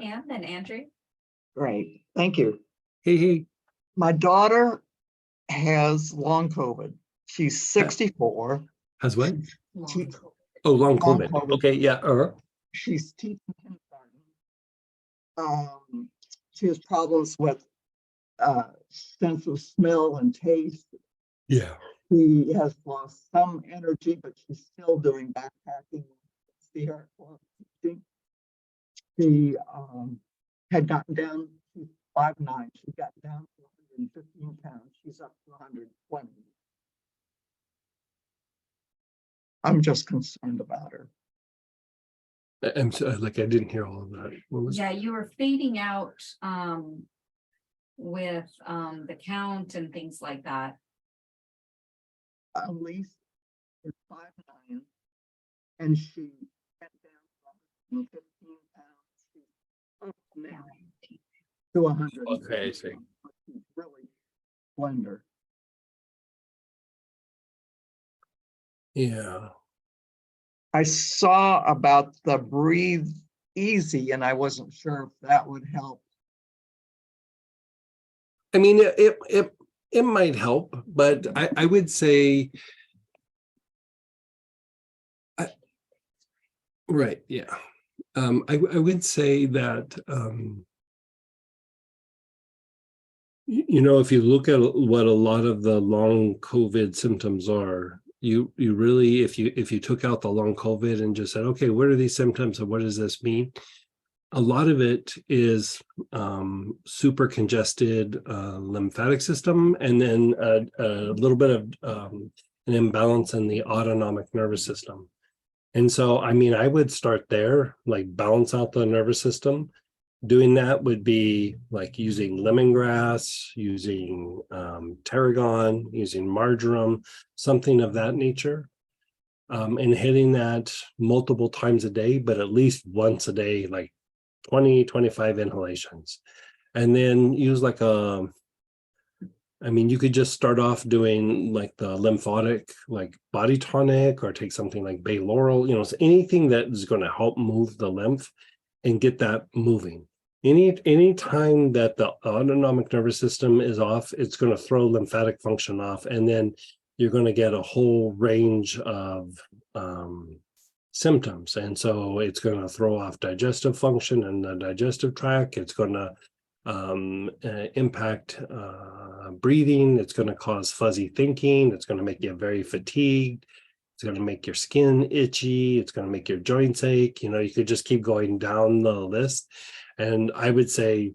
Ann, then Andrew. Great, thank you. Hey. My daughter has long COVID. She's 64. Has what? She- Oh, long Long COVID. COVID. Okay, yeah. She's teaching kindergarten. She has problems with sense of smell and taste. Yeah. She has lost some energy, but she's still doing backpacking. See her. She had gotten down to 5'9". She got down to 115 pounds. She's up to 120. I'm just concerned about her. I'm sorry, like I didn't hear all of that. What was Yeah, you were fading out with the count and things like that. Elise is 5'9", and she went down from 115 pounds. She's up now to 100. Okay, I see. She's really slender. Yeah. I saw about the Breathe Easy, and I wasn't sure if that would help. I mean, it might help, but I would say, right, yeah. I would say that if you look at what a lot of the long COVID symptoms are, you really, if you took out the long COVID and just said, okay, what are these symptoms and what does this mean? A lot of it is super congested lymphatic system, and then a little bit of an imbalance in the autonomic nervous system. And so, I mean, I would start there, like balance out the nervous system. Doing that would be like using lemongrass, using tarragon, using marjoram, something of that nature. And hitting that multiple times a day, but at least once a day, like 20, 25 inhalations. And then use like you could just start off doing like the lymphatic, like body tonic, or take something like bay laurel, so anything that is going to help move the lymph and get that moving. Any time that the autonomic nervous system is off, it's going to throw lymphatic function off, and then you're going to get a whole range of symptoms. And so it's going to throw off digestive function and the digestive tract. It's going to impact breathing. It's going to cause fuzzy thinking. It's going to make you very fatigued. It's going to make your skin itchy. It's going to make your joints ache. You could just keep going down the list. And I would say,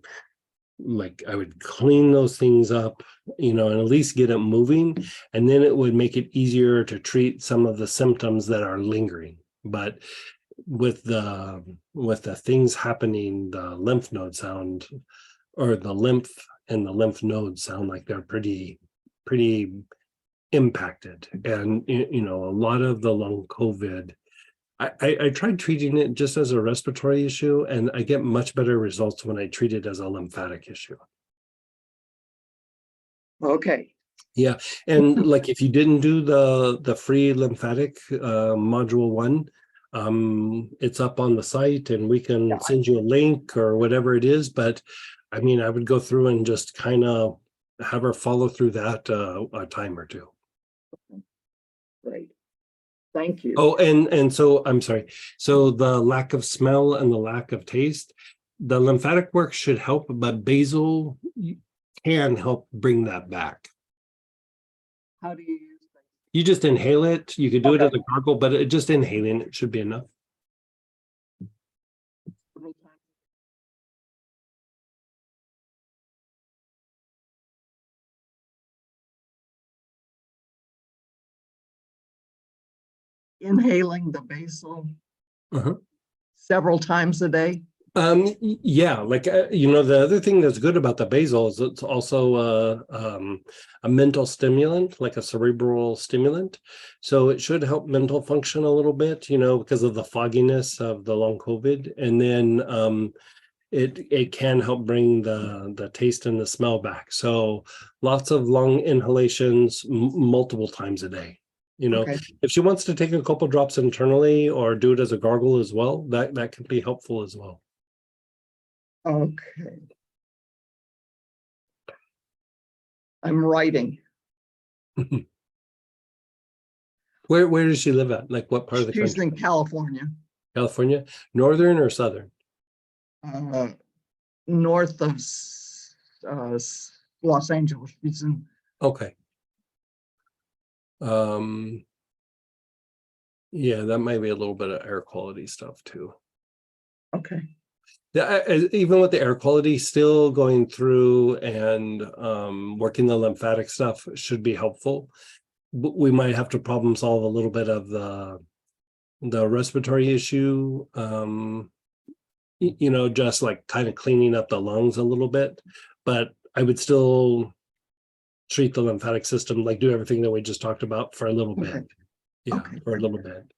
like, I would clean those things up, and at least get it moving. And then it would make it easier to treat some of the symptoms that are lingering. But with the things happening, the lymph node sound, or the lymph and the lymph nodes sound like they're pretty impacted. And a lot of the long COVID, I tried treating it just as a respiratory issue, and I get much better results when I treat it as a lymphatic issue. Okay. Yeah, and like if you didn't do the free lymphatic module 1, it's up on the site, and we can send you a link or whatever it is. But I mean, I would go through and just kind of have her follow through that a time or two. Great. Thank you. Oh, and so I'm sorry. So the lack of smell and the lack of taste, the lymphatic work should help, but basil can help bring that back. How do you use that? You just inhale it. You could do it as a gargle, but just inhaling it should be enough. Inhaling the basil several times a day. Yeah, like the other thing that's good about the basil is it's also a mental stimulant, like a cerebral stimulant. So it should help mental function a little bit, because of the fogginess of the long COVID. And then it can help bring the taste and the smell back. So lots of long inhalations multiple times a day. If she wants to take a couple drops internally or do it as a gargle as well, that can be helpful as well. Okay. I'm writing. Where does she live at? Like what part of the She's country? in California, California, northern or southern? north of Los Angeles. She's in, Okay. Yeah, that might be a little bit of air quality stuff too. okay, Yeah, even with the air quality still going through and working the lymphatic stuff should be helpful. But we might have to problem solve a little bit of the respiratory issue. You know, just like kind of cleaning up the lungs a little bit, but I would still treat the lymphatic system, like do everything that we just talked about for a little bit. Okay. Yeah, Okay. for a little bit.